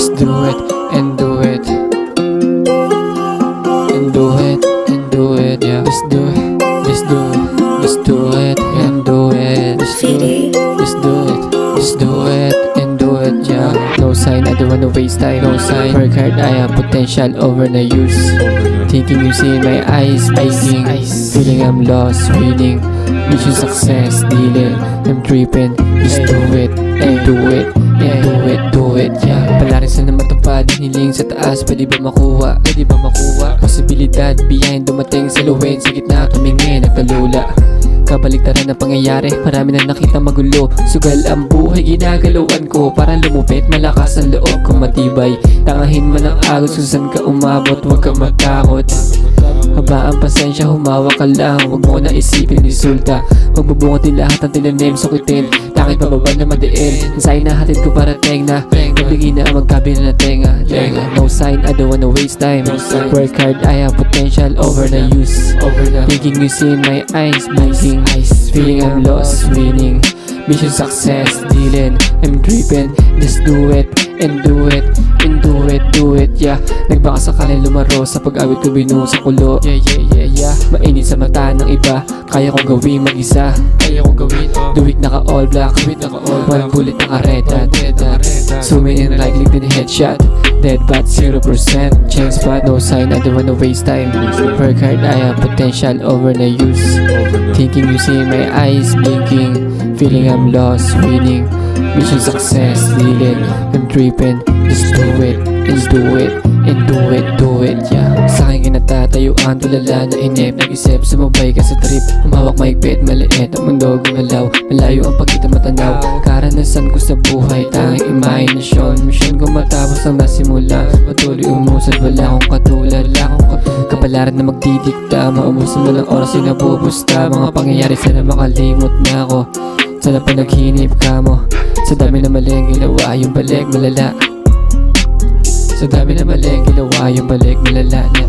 Just do it and do it. And do it and do it, yeah. Just do it, just do it, just do it and do it. Just do it, just do it, just do it and do it, yeah. No sign, I don't wanna waste time. No sign, work hard, I have potential over the use. Thinking you see in my eyes, blinking. Feeling I'm lost, winning. Mission success, dealing. I'm tripping, just do it and do it and do it, do it, yeah. Palarin sana matupad, hiling sa taas, pwede ba makuha? Pwede ba makuha? Posibilidad, behind dumating sa luwin, sa gitna tumingin, nagtalula. Kabaliktaran na pangyayari, marami na nakita magulo. Sugal ang buhay, ginagalawan ko para lumupit, malakas ang loob ko matibay. Tangahin man ang agos kung saan ka umabot, huwag ka matakot. Haba ang pasensya, humawa ka lang, huwag mo na isipin resulta. Magbubungot din lahat ng tinanim, sukitin, takit pababa na madiin. Sign na hatid ko para tengna, nabigin na ang magkabila na tenga. No sign, I don't wanna waste time. Work hard, I have potential over the use. Thinking you see in my eyes, blinking. Feeling I'm lost, winning. Mission success, dealing. I'm dripping, just do it and do it and do it, do it, yeah. Nagbaka sakaling lumaro sa pag-awit ko binuo sa kulo. Yeah, yeah, yeah, yeah. Mainit sa mata ng iba, kaya kong gawin mag-isa. Kaya kong gawin, duwik naka all black, one bullet naka-red. Zooming in like LinkedIn headshot. Dead but 0% chance, but no sign, I don't wanna waste time. Work hard, I have potential over the use. Thinking you see in my eyes, blinking. Feeling I'm lost, winning. Mission success, dealing. I'm tripping, just do it and do it and do it, do it, yeah. Sa akin kinatatayuan, tulala na inip. Nag-isip, sumabay ka sa trip. Humawak maigpit, maliit ang mundo gumalaw. Malayo ang pagkita matanaw. Karanasan ko sa buhay, tanging imahinasyon. Mission ko matapos ang nasimula. Patuloy umusad, wala akong katulad. Kapalaran na magdidikta, maubusan mo ng oras yung nabubusta. Mga pangyayari, sana makalimot na ako. Sana panaghinip ka mo. Sa dami na mali ang ginawa, yung balik malala. Sa dami na mali ang ginawa, yung balik malala na.